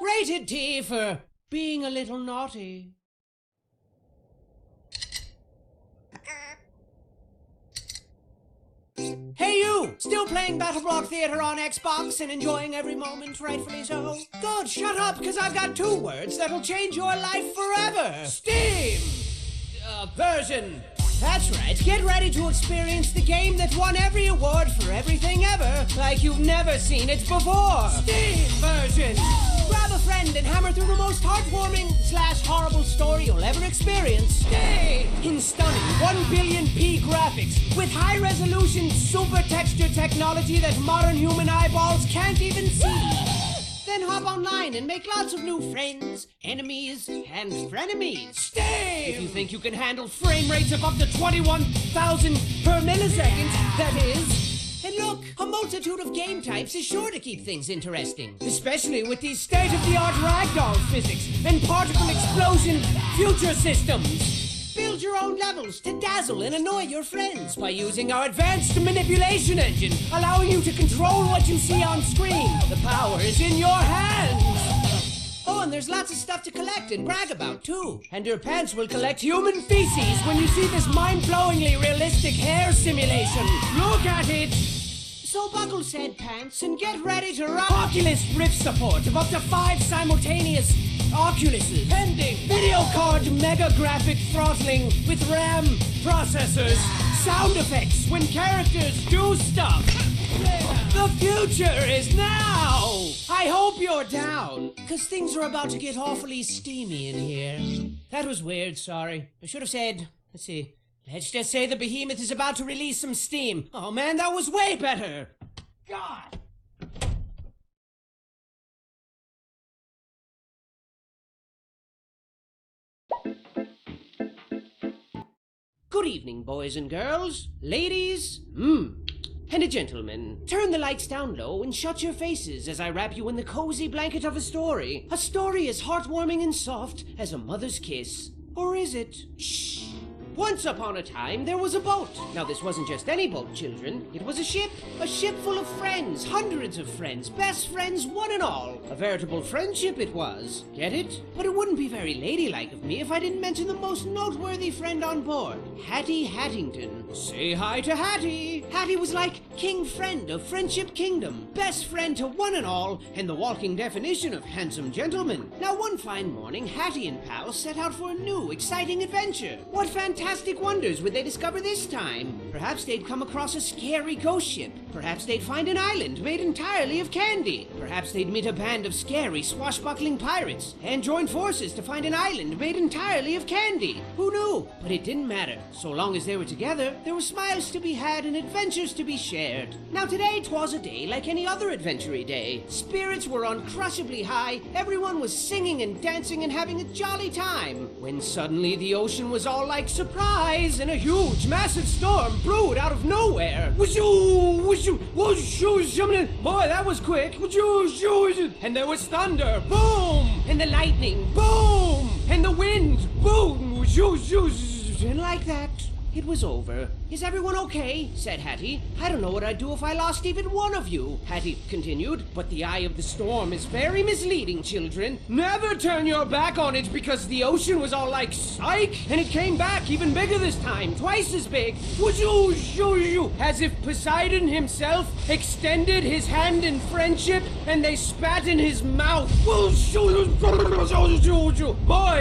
Rated T for being a little naughty. Hey you! Still playing BattleBlock Theater on Xbox and enjoying every moment, rightfully so? Good, shut up, because I've got 2 words that'll change your life forever! Steam! Version. That's right, get ready to experience the game that won every award for everything ever, like you've never seen it before! Steam version! Grab a friend and hammer through the most heartwarming / horrible story you'll ever experience. Steam! In stunning 1 billion P graphics, with high-resolution super texture technology that modern human eyeballs can't even see. Then hop online and make lots of new friends, enemies, and frenemies. Stay! If you think you can handle frame rates of up to 21,000 per millisecond, that is. And look, a multitude of game types is sure to keep things interesting, especially with these state-of-the-art ragdoll physics and particle explosion future systems. Build your own levels to dazzle and annoy your friends by using our advanced manipulation engine, allowing you to control what you see on screen. The power is in your hands. Oh, and there's lots of stuff to collect and brag about, too. And your pants will collect human feces when you see this mind-blowingly realistic hair simulation. Look at it! So buckle said pants and get ready to rock Oculus Rift support of up to 5 simultaneous Oculuses, pending video card mega graphic throttling with RAM processors, sound effects when characters do stuff. The future is now! I hope you're down, cause things are about to get awfully steamy in here. That was weird, sorry. I should have said, let's just say the Behemoth is about to release some steam. Oh man, that was way better! God! Good evening, boys and girls, ladies, and gentlemen. Turn the lights down low and shut your faces as I wrap you in the cozy blanket of a story. A story as heartwarming and soft as a mother's kiss. Or is it? Shh. Once upon a time, there was a boat. Now, this wasn't just any boat, children. It was a ship full of friends, hundreds of friends, best friends, one and all. A veritable friendship it was. Get it? But it wouldn't be very ladylike of me if I didn't mention the most noteworthy friend on board, Hattie Hattington. Say hi to Hattie. Hattie was like king friend of Friendship Kingdom, best friend to one and all, and the walking definition of handsome gentleman. Now, one fine morning, Hattie and pals set out for a new, exciting adventure. What fantastic wonders would they discover this time? Perhaps they'd come across a scary ghost ship. Perhaps they'd find an island made entirely of candy. Perhaps they'd meet a band of scary, swashbuckling pirates and join forces to find an island made entirely of candy. Who knew? But it didn't matter. So long as they were together, there were smiles to be had and adventures to be shared. Now today 'twas a day like any other adventure-y day. Spirits were uncrushably high, everyone was singing and dancing and having a jolly time. When suddenly the ocean was all like surprise, and a huge, massive storm brewed out of nowhere. Whooshoo, whooshoo, whooshoo, boy, that was quick. Whooshoo, and there was thunder, boom, and the lightning, boom, and the wind, boom, whooshoo, and like that, it was over. Is everyone okay? Said Hattie. I don't know what I'd do if I lost even one of you, Hattie continued. But the eye of the storm is very misleading, children. Never turn your back on it because the ocean was all like psych, and it came back even bigger this time, twice as big. As if Poseidon himself extended his hand in friendship and they spat in his mouth. Boy,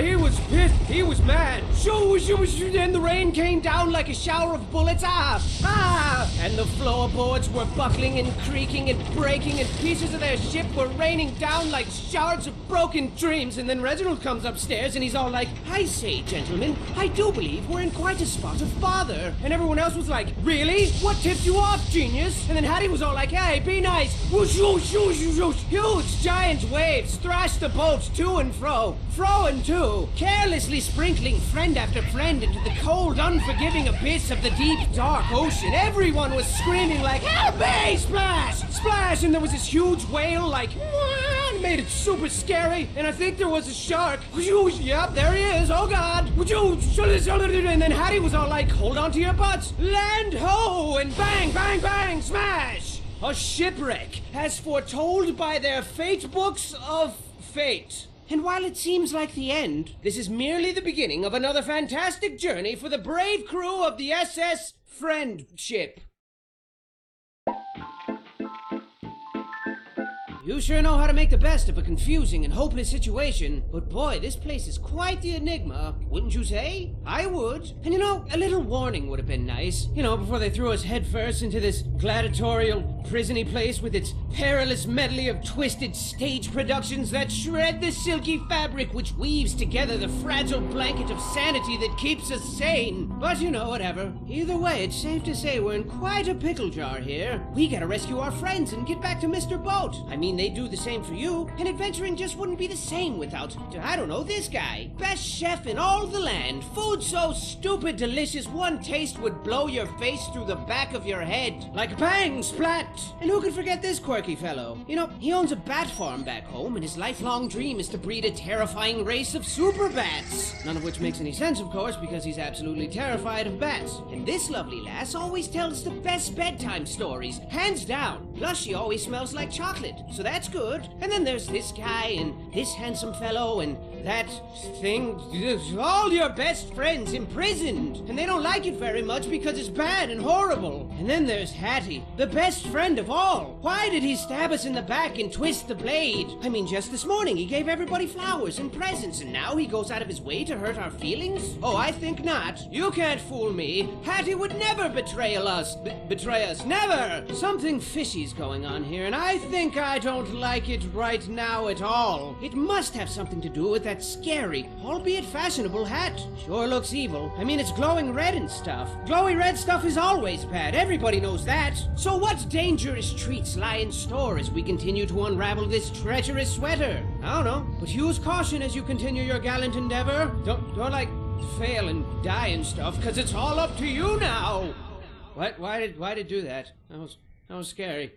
he was pissed. He was mad. And the rain came down like a shower of bullets, and the floorboards were buckling and creaking and breaking, and pieces of their ship were raining down like shards of broken dreams. And then Reginald comes upstairs and he's all like, I say, gentlemen, I do believe we're in quite a spot of bother. And everyone else was like, really? What tipped you off, genius? And then Hattie was all like, hey, be nice. Huge giant waves thrashed the boat to and fro and to, carelessly sprinkling friend after friend into the cold, unforgiving abyss of the deep, dark ocean. Everyone was screaming like, help me! Splash! Splash! And there was this huge whale like, and made it super scary. And I think there was a shark. Yep, there he is. Oh God. And then Hattie was all like, hold on to your butts. Land ho! And bang, bang, bang, smash! A shipwreck, as foretold by their fate books of fate. And while it seems like the end, this is merely the beginning of another fantastic journey for the brave crew of the SS Friendship. You sure know how to make the best of a confusing and hopeless situation, but boy, this place is quite the enigma, wouldn't you say? I would. And you know, a little warning would have been nice. You know, before they threw us headfirst into this gladiatorial, prisony place with its perilous medley of twisted stage productions that shred the silky fabric which weaves together the fragile blanket of sanity that keeps us sane. But you know, whatever. Either way, it's safe to say we're in quite a pickle jar here. We gotta rescue our friends and get back to Mr. Boat. I mean, they do the same for you, and adventuring just wouldn't be the same without, I don't know, this guy. Best chef in all the land. Food so stupid delicious, one taste would blow your face through the back of your head. Like bang, splat! And who could forget this quirky fellow? You know, he owns a bat farm back home, and his lifelong dream is to breed a terrifying race of super bats. None of which makes any sense, of course, because he's absolutely terrified of bats. And this lovely lass always tells the best bedtime stories, hands down. Plus, she always smells like chocolate, so that's good. And then there's this guy, and this handsome fellow, and that thing. All your best friends imprisoned, and they don't like it very much because it's bad and horrible. And then there's Hattie, the best friend of all. Why did he stab us in the back and twist the blade? I mean, just this morning he gave everybody flowers and presents, and now he goes out of his way to hurt our feelings? Oh, I think not. You can't fool me. Hattie would never betray us. Betray us. Never! Something fishy's going on here, and I think I don't like it right now at all. It must have something to do with that scary, albeit fashionable hat. Sure looks evil. I mean, it's glowing red and stuff. Glowy red stuff is always bad. Everybody knows that. So what dangerous treats lie in store as we continue to unravel this treacherous sweater? I don't know, but use caution as you continue your gallant endeavor. Don't like fail and die and stuff, cause it's all up to you now. What? Why did it do that? That was scary.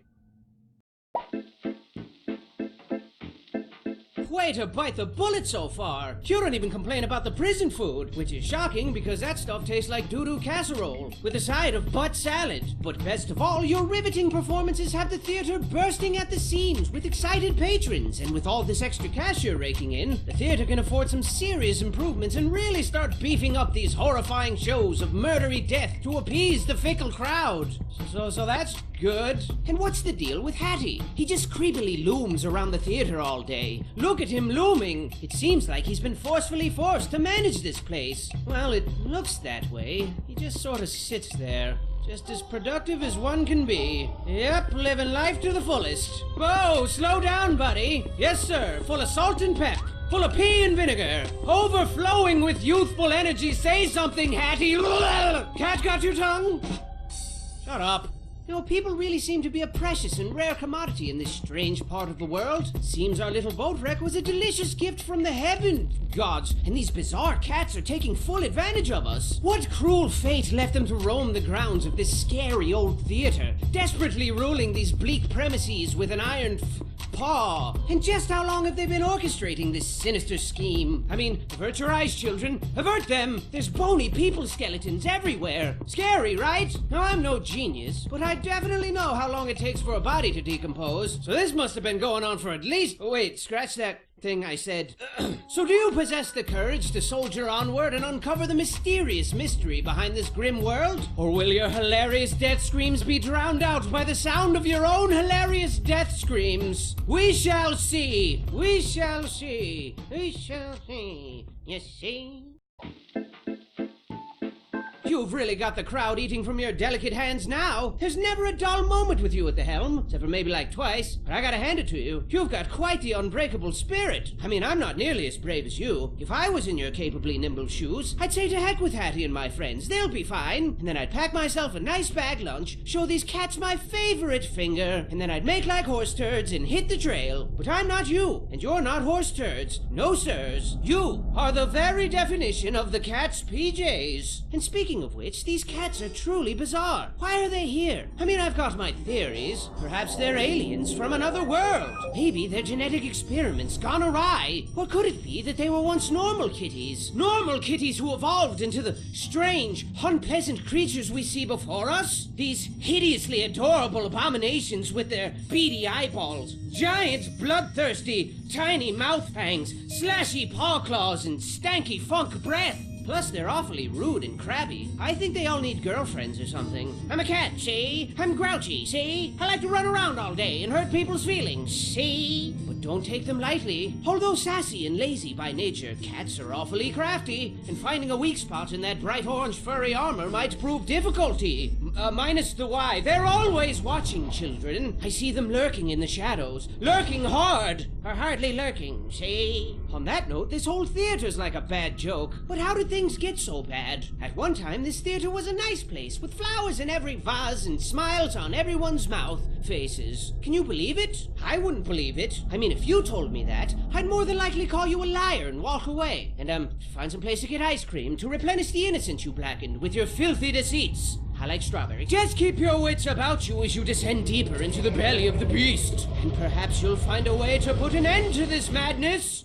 Way to bite the bullet so far. You don't even complain about the prison food, which is shocking because that stuff tastes like doo-doo casserole with a side of butt salad. But best of all, your riveting performances have the theater bursting at the seams with excited patrons. And with all this extra cash you're raking in, the theater can afford some serious improvements and really start beefing up these horrifying shows of murdery death to appease the fickle crowd. So that's good. And what's the deal with Hattie? He just creepily looms around the theater all day. Look at him looming. It seems like he's been forcefully forced to manage this place. Well, it looks that way. He just sort of sits there. Just as productive as one can be. Yep, living life to the fullest. Whoa, slow down, buddy. Yes, sir, full of salt and pep. Full of pea and vinegar. Overflowing with youthful energy. Say something, Hattie. Cat got your tongue? Shut up. You know, people really seem to be a precious and rare commodity in this strange part of the world. Seems our little boat wreck was a delicious gift from the heaven gods, and these bizarre cats are taking full advantage of us. What cruel fate left them to roam the grounds of this scary old theater, desperately ruling these bleak premises with an iron paw? And just how long have they been orchestrating this sinister scheme? I mean, avert your eyes, children. Avert them! There's bony people skeletons everywhere. Scary, right? Now, I'm no genius, but I definitely know how long it takes for a body to decompose. So this must have been going on for at least... Oh, wait, scratch that thing I said. So do you possess the courage to soldier onward and uncover the mysterious mystery behind this grim world? Or will your hilarious death screams be drowned out by the sound of your own hilarious death screams? We shall see. We shall see. We shall see. You see? You've really got the crowd eating from your delicate hands now. There's never a dull moment with you at the helm, except for maybe like twice, but I gotta hand it to you. You've got quite the unbreakable spirit. I mean, I'm not nearly as brave as you. If I was in your capably nimble shoes, I'd say to heck with Hattie and my friends. They'll be fine. And then I'd pack myself a nice bag lunch, show these cats my favorite finger, and then I'd make like horse turds and hit the trail. But I'm not you, and you're not horse turds. No, sirs. You are the very definition of the cat's PJs. And speaking speaking of which, these cats are truly bizarre. Why are they here? I mean, I've got my theories. Perhaps they're aliens from another world. Maybe their genetic experiments gone awry. Or could it be that they were once normal kitties? Normal kitties who evolved into the strange, unpleasant creatures we see before us? These hideously adorable abominations with their beady eyeballs, giant, bloodthirsty, tiny mouth fangs, slashy paw claws, and stanky funk breath. Plus, they're awfully rude and crabby. I think they all need girlfriends or something. I'm a cat, see? I'm grouchy, see? I like to run around all day and hurt people's feelings, see? But don't take them lightly. Although sassy and lazy by nature, cats are awfully crafty, and finding a weak spot in that bright orange furry armor might prove difficulty. Minus the why. They're always watching, children. I see them lurking in the shadows. Lurking hard! Or hardly lurking, see? On that note, this whole theater's like a bad joke. But how did things get so bad? At one time, this theater was a nice place, with flowers in every vase and smiles on everyone's mouth. Faces. Can you believe it? I wouldn't believe it. I mean, if you told me that, I'd more than likely call you a liar and walk away. And, find some place to get ice cream to replenish the innocence you blackened with your filthy deceits. I like strawberry. Just keep your wits about you as you descend deeper into the belly of the beast. And perhaps you'll find a way to put an end to this madness.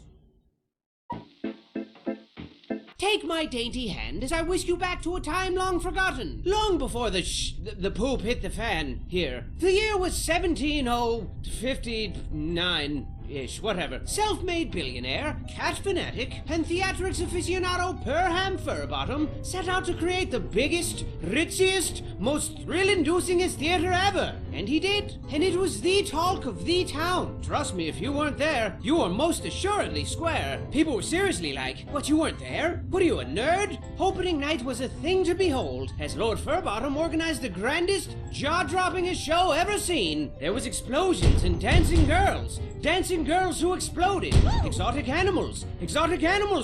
Take my dainty hand as I whisk you back to a time long forgotten. Long before the poop hit the fan here. The year was 17059-ish, whatever. Self-made billionaire, cat fanatic, and theatrics aficionado Perham Furbottom set out to create the biggest, ritziest, most thrill-inducingest theater ever. And he did. And it was the talk of the town. Trust me, if you weren't there, you were most assuredly square. People were seriously like, what, you weren't there? What are you, a nerd? Opening night was a thing to behold, as Lord Furbottom organized the grandest, jaw-droppingest show ever seen. There was explosions and dancing girls who exploded, exotic animals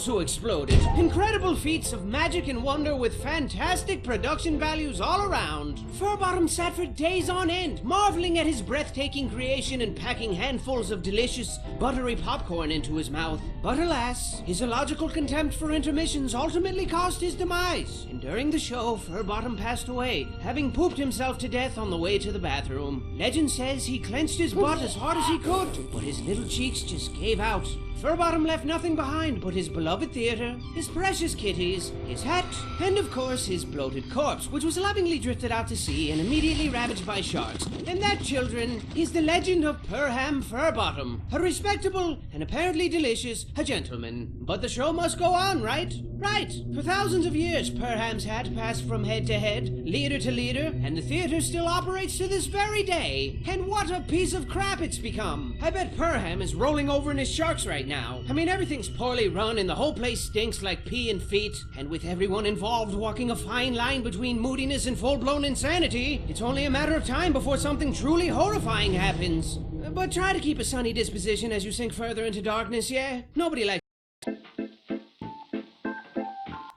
who exploded, incredible feats of magic and wonder with fantastic production values all around. Furbottom sat for days on end, marveling at his breathtaking creation and packing handfuls of delicious, buttery popcorn into his mouth. But alas, his illogical contempt for intermissions ultimately caused his demise, and during the show, Furbottom passed away, having pooped himself to death on the way to the bathroom. Legend says he clenched his butt as hard as he could, but his little cheeks just gave out. Furbottom left nothing behind but his beloved theater, his precious kitties, his hat, and of course his bloated corpse, which was lovingly drifted out to sea and immediately ravaged by sharks. And that, children, is the legend of Perham Furbottom, a respectable and apparently delicious gentleman. But the show must go on, right? Right. For thousands of years, Perham's hat passed from head to head, leader to leader, and the theater still operates to this very day. And what a piece of crap it's become. I bet Perham is rolling over in his sharks right now. I mean, everything's poorly run and the whole place stinks like pee and feet. And with everyone involved walking a fine line between moodiness and full-blown insanity, it's only a matter of time before something truly horrifying happens. But try to keep a sunny disposition as you sink further into darkness, yeah? Nobody likes...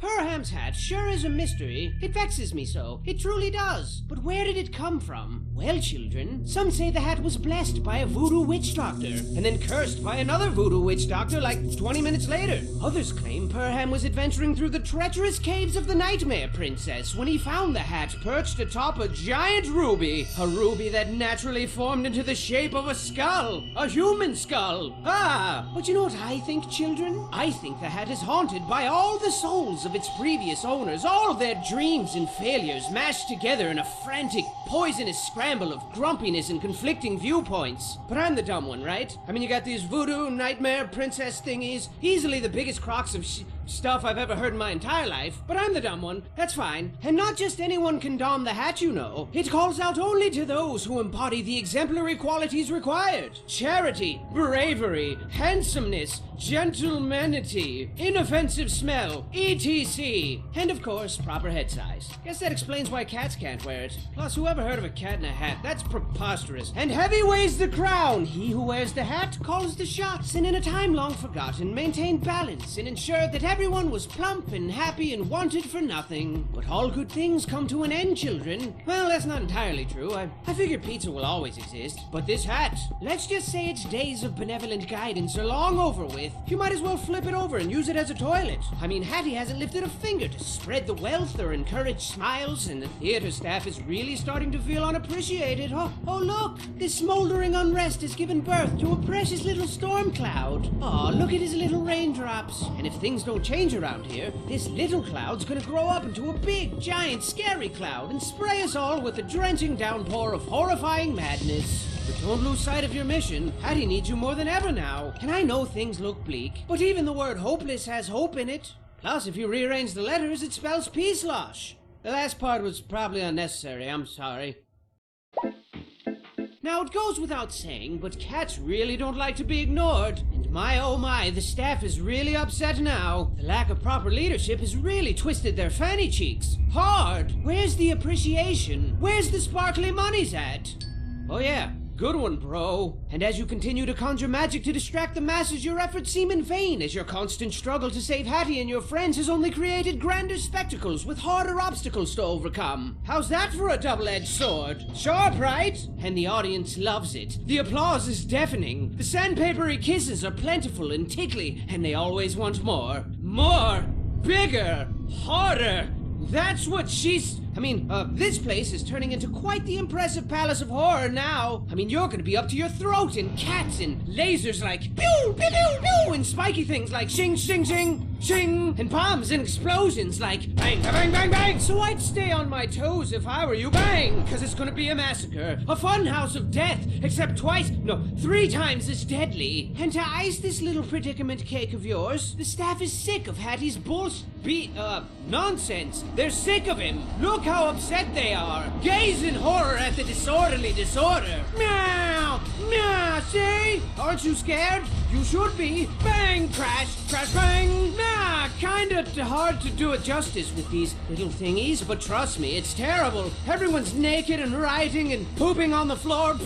Perham's hat sure is a mystery. It vexes me so. It truly does. But where did it come from? Well, children, some say the hat was blessed by a voodoo witch doctor, and then cursed by another voodoo witch doctor like 20 minutes later. Others claim Perham was adventuring through the treacherous caves of the Nightmare Princess when he found the hat perched atop a giant ruby. A ruby that naturally formed into the shape of a skull. A human skull. Ah! But you know what I think, children? I think the hat is haunted by all the souls of its previous owners, all their dreams and failures mashed together in a frantic, poisonous scramble of grumpiness and conflicting viewpoints. But I'm the dumb one, right? I mean, you got these voodoo nightmare princess thingies, easily the biggest crocs of stuff I've ever heard in my entire life, but I'm the dumb one. That's fine. And not just anyone can don the hat, you know. It calls out only to those who embody the exemplary qualities required. Charity, bravery, handsomeness, gentlemanity, inoffensive smell, etc. And of course, proper head size. Guess that explains why cats can't wear it. Plus, whoever heard of a cat in a hat? That's preposterous. And heavy weighs the crown. He who wears the hat calls the shots, and in a time long forgotten, maintain balance and ensure that everyone was plump and happy and wanted for nothing. But all good things come to an end, children. Well, that's not entirely true. I figure pizza will always exist. But this hat, let's just say its days of benevolent guidance are long over with. You might as well flip it over and use it as a toilet. I mean, Hattie hasn't lifted a finger to spread the wealth or encourage smiles, and the theater staff is really starting to feel unappreciated. Oh look, this smoldering unrest has given birth to a precious little storm cloud. Oh, look at his little raindrops. And if things don't change around here, this little cloud's gonna grow up into a big, giant, scary cloud and spray us all with a drenching downpour of horrifying madness. But don't lose sight of your mission. Hattie needs you more than ever now. And I know things look bleak, but even the word hopeless has hope in it. Plus, if you rearrange the letters, it spells peace-losh. The last part was probably unnecessary, I'm sorry. Now, it goes without saying, but cats really don't like to be ignored. And my oh my, the staff is really upset now. The lack of proper leadership has really twisted their fanny cheeks. Hard! Where's the appreciation? Where's the sparkly monies at? Oh yeah. Good one, bro. And as you continue to conjure magic to distract the masses, your efforts seem in vain, as your constant struggle to save Hattie and your friends has only created grander spectacles with harder obstacles to overcome. How's that for a double-edged sword? Sharp, right? And the audience loves it. The applause is deafening. The sandpapery kisses are plentiful and tickly, and they always want more. More! Bigger! Harder! That's what this place is turning into quite the impressive palace of horror now. I mean, you're gonna be up to your throat in cats and lasers like pew, pew, pew, pew, and spiky things like shing, shing, shing, shing, and bombs and explosions like bang, bang, bang, bang. So I'd stay on my toes if I were you, bang, cause it's gonna be a massacre. A fun house of death, except 3 times as deadly. And to ice this little predicament cake of yours, the staff is sick of Hattie's nonsense. They're sick of him. Look how upset they are. Gaze in horror at the disorderly disorder. Meow! Meow! See? Aren't you scared? You should be. Bang! Crash! Crash! Bang! Nah! Kinda hard to do it justice with these little thingies, but trust me, it's terrible. Everyone's naked and rioting and pooping on the floor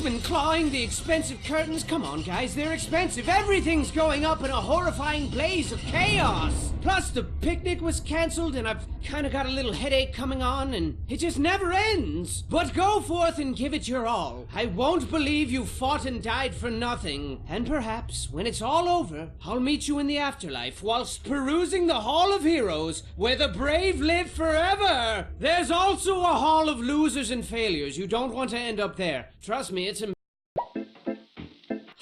and clawing the expensive curtains. Come on, guys, they're expensive. Everything's going up in a horrifying blaze of chaos. Plus, the picnic was cancelled, and I've kind of got a little headache coming on, and it just never ends. But go forth and give it your all. I won't believe you fought and died for nothing. And perhaps, when it's all over, I'll meet you in the afterlife whilst perusing the Hall of Heroes, where the brave live forever. There's also a Hall of Losers and Failures. You don't want to end up there. Trust me, it's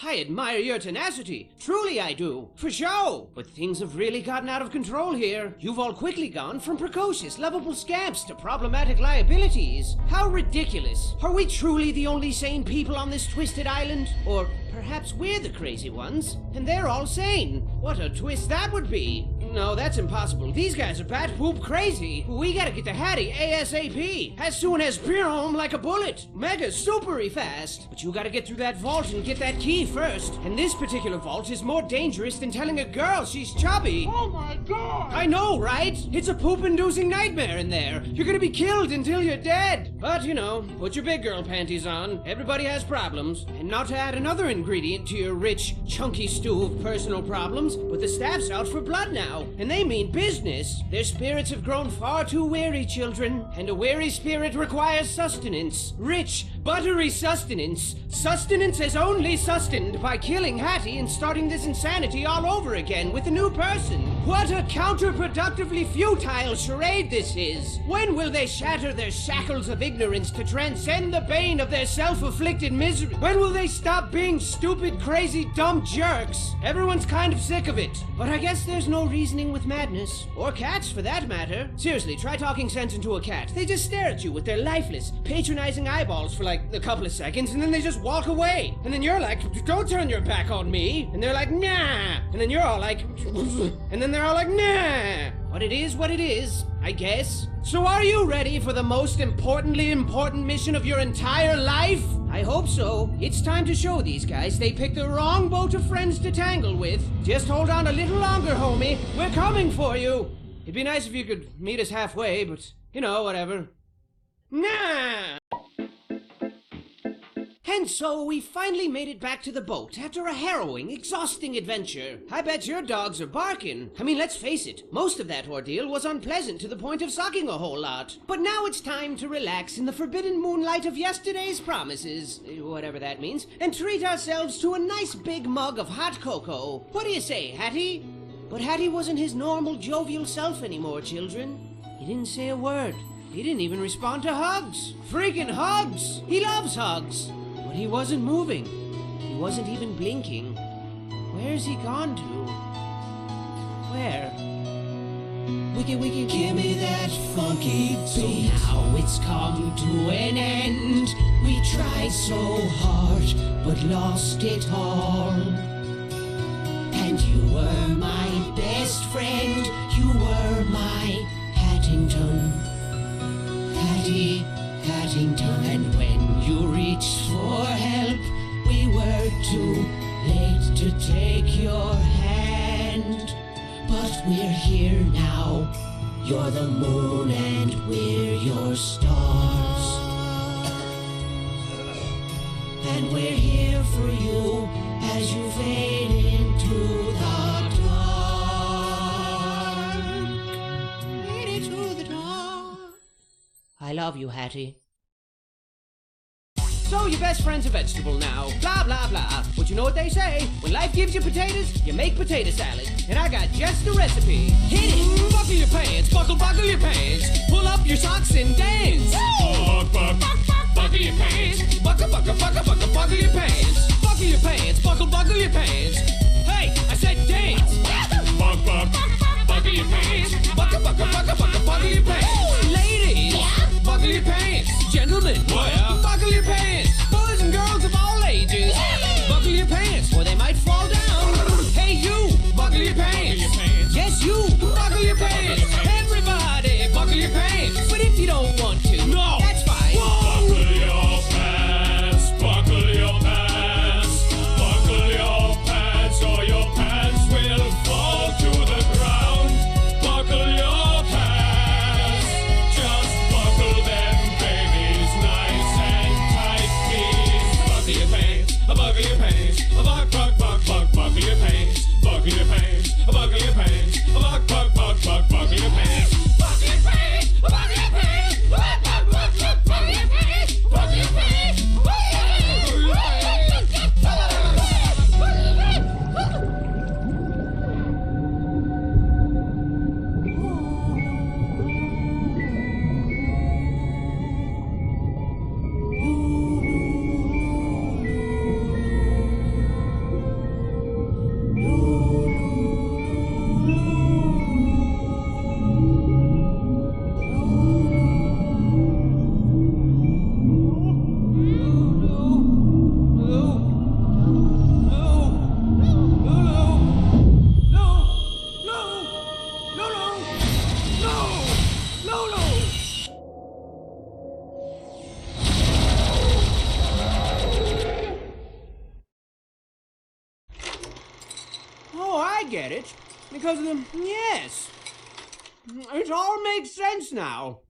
I admire your tenacity. Truly I do. For show. But things have really gotten out of control here. You've all quickly gone from precocious, lovable scamps to problematic liabilities. How ridiculous. Are we truly the only sane people on this twisted island? Or perhaps we're the crazy ones, and they're all sane. What a twist that would be. No, that's impossible. These guys are bat poop crazy. We gotta get to Hattie ASAP. As soon as home like a bullet. Mega supery fast. But you gotta get through that vault and get that key first. And this particular vault is more dangerous than telling a girl she's chubby. Oh my god! I know, right? It's a poop-inducing nightmare in there. You're gonna be killed until you're dead. But, you know, put your big girl panties on. Everybody has problems. And not to add another ingredient to your rich, chunky stew of personal problems, but the staff's out for blood now. And they mean business. Their spirits have grown far too weary, children. And a weary spirit requires sustenance. Rich, buttery sustenance. Sustenance is only sustained by killing Hattie and starting this insanity all over again with a new person. What a counterproductively futile charade this is. When will they shatter their shackles of ignorance to transcend the bane of their self-afflicted misery? When will they stop being stupid, crazy, dumb jerks? Everyone's kind of sick of it. But I guess there's no reasoning with madness. Or cats, for that matter. Seriously, try talking sense into a cat. They just stare at you with their lifeless, patronizing eyeballs for like a couple of seconds, and then they just walk away. And then you're like, don't turn your back on me. And they're like, nah. And then you're all like, and then they're all like, nah. But it is what it is, I guess. So are you ready for the most importantly important mission of your entire life? I hope so. It's time to show these guys they picked the wrong boat of friends to tangle with. Just hold on a little longer, homie. We're coming for you. It'd be nice if you could meet us halfway, but, you know, whatever. Nah! And so we finally made it back to the boat after a harrowing, exhausting adventure. I bet your dogs are barking. I mean, let's face it, most of that ordeal was unpleasant to the point of sucking a whole lot. But now it's time to relax in the forbidden moonlight of yesterday's promises, whatever that means, and treat ourselves to a nice big mug of hot cocoa. What do you say, Hattie? But Hattie wasn't his normal jovial self anymore, children. He didn't say a word. He didn't even respond to hugs. Freaking hugs! He loves hugs. But he wasn't moving. He wasn't even blinking. Where's he gone to? Where? Wiki, give me that funky beat. So now it's come to an end. We tried so hard, but lost it all. And you were my best friend. You were my Hattington. Hattington. And when you reached for help, we were too late to take your hand. But we're here now. You're the moon and we're your stars. And we're here for you as you fade into the dark. Fade into the dark. I love you, Hattie. So your best friend's a vegetable now, blah blah blah. But you know what they say, when life gives you potatoes, you make potato salad. And I got just the recipe. Hit it! Buckle your pants, buckle your pants. Pull up your socks and dance. Buckle your pants, buckle your pants. Buckle your pants, buckle your pants. Hey, I said dance. Buckle your pants, buckle your pants. Ladies, buckle your pants. Gentlemen, buckle your pants. Boys and girls of all ages, buckle your pants, or they might fall down. Hey you, buckle your pants. Yes you, buckle your pants. Everybody, buckle your pants. But if you don't want to, no, that's fine. Buckle your pants, buckle your pants, buckle your pants, or your pants will fall to the ground. Buckle your pants, just buckle them, babies, nice and tight, please. Buckle your pants, buckle your pants, buckle your pants, buckle your pants, buckle your pants, buckle your pants, buckle your pants, buckle your pants, buckle your pants, buckle your pants, buckle your pants. Oh, I get it. Because of the... Yes. It all makes sense now.